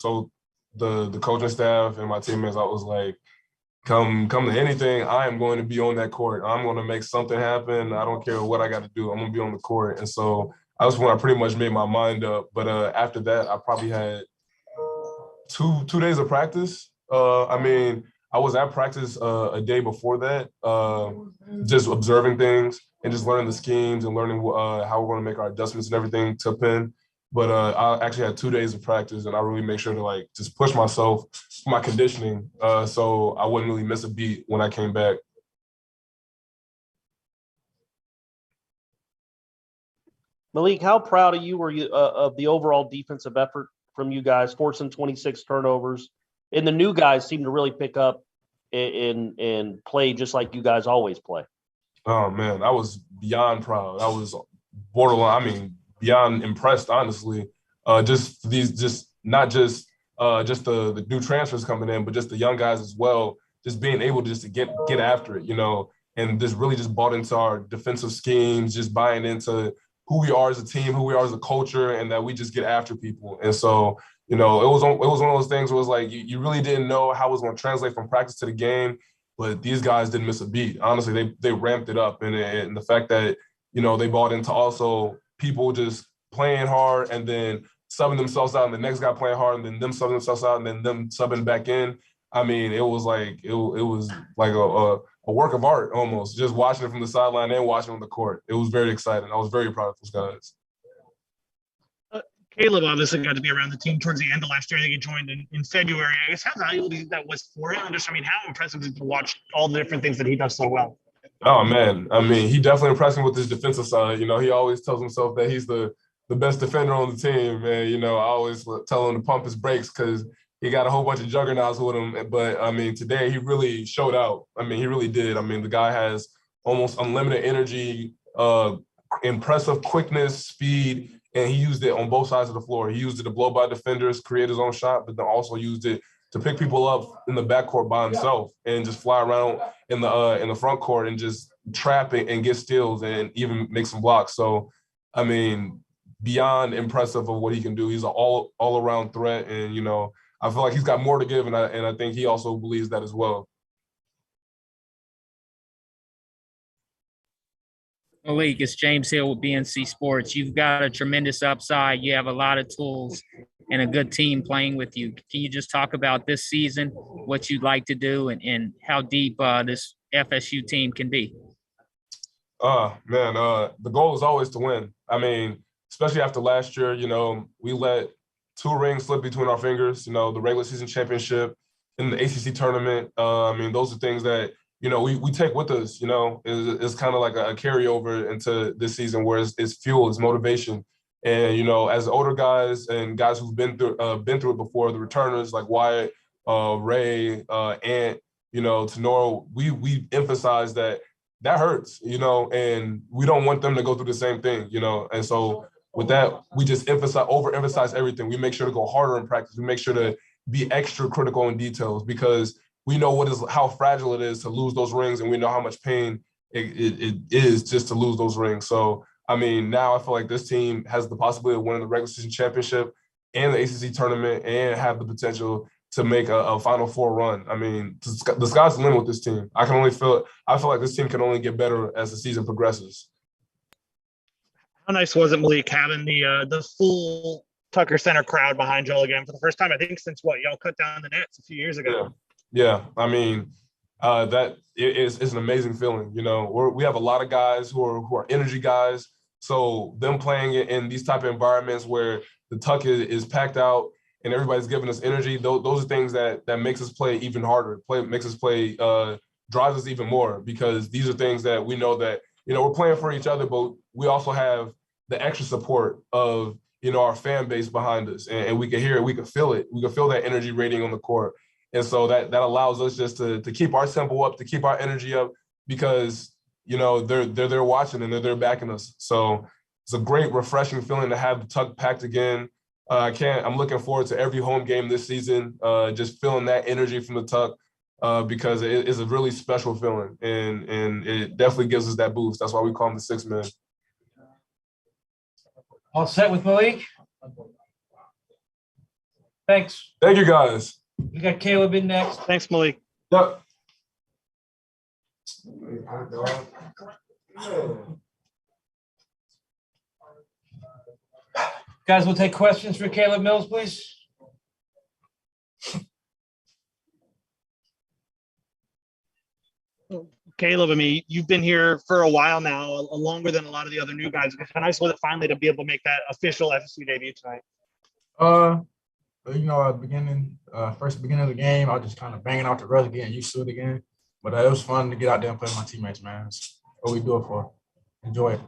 told the coaching staff and my teammates, I was like, come to anything, I am going to be on that court. I'm going to make something happen. I don't care what I got to do. I'm going to be on the court. And so that was when I pretty much made my mind up. But after that, I probably had two days of practice. I mean, I was at practice a day before that, just observing things and just learning the schemes and learning how we're going to make our adjustments and everything to Penn. But I actually had 2 days of practice, and I really make sure to like just push myself, my conditioning, so I wouldn't really miss a beat when I came back. Malik, how proud were you of the overall defensive effort from you guys, forcing 26 turnovers? And the new guys seem to really pick up and play just like you guys always play. Oh, man, I was beyond proud. I was borderline, I mean, beyond impressed, honestly. Not just the new transfers coming in, but just the young guys as well, just being able to get after it, you know, and just really just bought into our defensive schemes, just buying into who we are as a team, who we are as a culture, and that we just get after people. And so, you know, it was one of those things where it was like you really didn't know how it was going to translate from practice to the game, but these guys didn't miss a beat. Honestly, they ramped it up, and the fact that, you know, they bought into also people just playing hard and then subbing themselves out, and the next guy playing hard, and then them subbing themselves out, and then them subbing back in. I mean, it was like a work of art almost, just watching it from the sideline and watching on the court. It was very exciting. I was very proud of those guys. Caleb obviously got to be around the team towards the end of last year. I think he joined in February. I guess how valuable do you think that was for him? Just, I mean, how impressive is it to watch all the different things that he does so well? Oh, man. I mean, he definitely impressed me with his defensive side. You know, he always tells himself that he's the best defender on the team. And, you know, I always tell him to pump his brakes because he got a whole bunch of juggernauts with him. But, I mean, today he really showed out. I mean, he really did. I mean, the guy has almost unlimited energy, impressive quickness, speed, and he used it on both sides of the floor. He used it to blow by defenders, create his own shot, but then also used it to pick people up in the backcourt by himself and just fly around in the front court and just trap it and get steals and even make some blocks. So, I mean, beyond impressive of what he can do. He's an all-around threat, and, you know, I feel like he's got more to give, and I think he also believes that as well. Malik, it's James Hill with BNC Sports. You've got a tremendous upside. You have a lot of tools and a good team playing with you. Can you just talk about this season, what you'd like to do, and how deep this FSU team can be? The goal is always to win. I mean, especially after last year, you know, we let 2 rings slip between our fingers, you know, the regular season championship and the ACC tournament. I mean, those are things that, you know, we take with us, you know. It's kind of like a carryover into this season where it's fuel, it's motivation. And, you know, as older guys and guys who've been through it before, the returners like Wyatt, Ray, Ant, you know, Tenora, we emphasize that hurts, you know, and we don't want them to go through the same thing, you know. And so with that, we just overemphasize everything. We make sure to go harder in practice. We make sure to be extra critical in details because we know how fragile it is to lose those rings, and we know how much pain it is just to lose those rings. So, I mean, now I feel like this team has the possibility of winning the regular season championship and the ACC tournament and have the potential to make a Final Four run. I mean, the sky's the limit with this team. I feel like this team can only get better as the season progresses. How nice was it, Malik, having the full Tucker Center crowd behind y'all again for the first time, I think, since y'all cut down the nets a few years ago? Yeah. I mean, that is an amazing feeling. You know, we have a lot of guys who are energy guys. So them playing in these type of environments where the Tuck is packed out and everybody's giving us energy, those are things that makes us play even harder. Makes us play, drives us even more, because these are things that we know that, you know, we're playing for each other, but we also have the extra support of, you know, our fan base behind us, and we can hear it, we can feel it, we can feel that energy rating on the court. And so that allows us just to keep our tempo up, to keep our energy up, because, you know, they're there watching and they're there backing us. So it's a great, refreshing feeling to have the Tuck packed again. I'm looking forward to every home game this season, just feeling that energy from the Tuck, because it is a really special feeling, and it definitely gives us that boost. That's why we call them the six men. All set with Malik? Thanks. Thank you, guys. We got Caleb in next. Thanks, Malik. Yep. Guys, we'll take questions for Caleb Mills, please. Caleb, I mean, you've been here for a while now, longer than a lot of the other new guys. How nice was it finally to be able to make that official FSU debut tonight? At the beginning, first beginning of the game, I was just kind of banging out the rush, getting used to it again. But it was fun to get out there and play with my teammates, man. That's what we do it for. Enjoy it.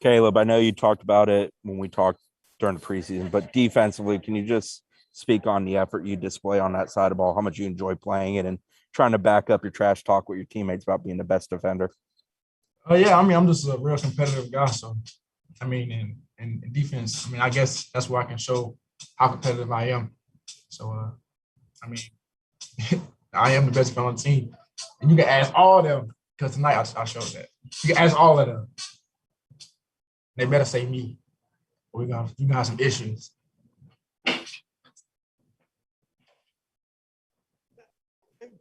Caleb, I know you talked about it when we talked during the preseason, but defensively, can you just speak on the effort you display on that side of the ball, how much you enjoy playing it and trying to back up your trash talk with your teammates about being the best defender? Yeah, I mean, I'm just a real competitive guy. So, I mean, in defense, I mean, I guess that's where I can show how competitive I am. So, I mean, I am the best defender on the team. And you can ask all of them, because tonight I showed that. You can ask all of them. They better say me. Or you're gonna have some issues.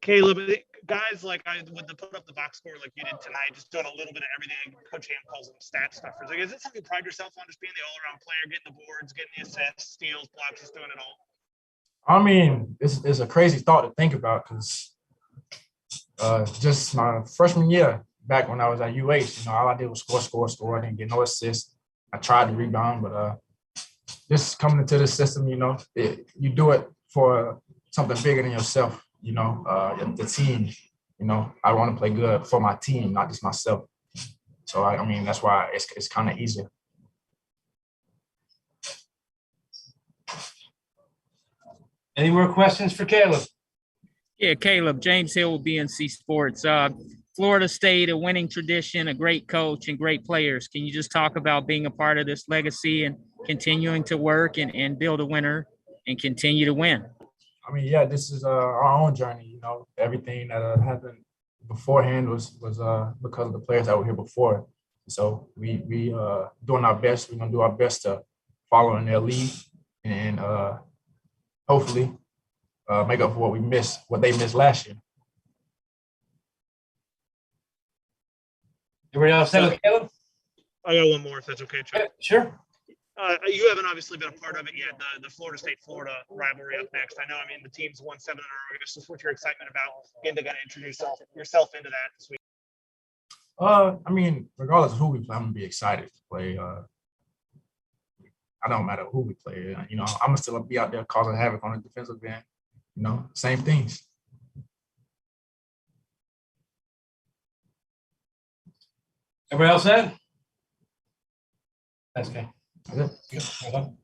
Caleb, guys like I would put up the box score like you did tonight, just doing a little bit of everything. Coach Ham calls them stat stuffers. Like, is it something you pride yourself on, just being the all-around player, getting the boards, getting the assists, steals, blocks, just doing it all? I mean, it's a crazy thought to think about because just my freshman year, back when I was at UH, all I did was score. I didn't get no assists. I tried to rebound, but just coming into this system, you do it for something bigger than yourself. The team. I want to play good for my team, not just myself. So I mean, that's why it's kind of easier. Any more questions for Caleb? Yeah, Caleb, James Hill with BNC Sports. Florida State, a winning tradition, a great coach, and great players. Can you just talk about being a part of this legacy and continuing to work and build a winner and continue to win? I mean, yeah, this is our own journey. Everything that happened beforehand was because of the players that were here before. So we doing our best. We're gonna do our best to follow in their lead and hopefully make up for what they missed last year. Everybody else set with Caleb? I got one more if that's okay, Chuck. Yeah, sure. You haven't obviously been a part of it yet, the Florida State-Florida rivalry up next. I know, the team's won 7 in a row. I guess just what your excitement about getting to kind of introduce yourself into that this week. I mean, regardless of who we play, I'm gonna be excited to play. I don't matter who we play. I'm gonna still be out there causing havoc on the defensive end. Same things. Everybody else said? That's okay. That's it. Good. Well done.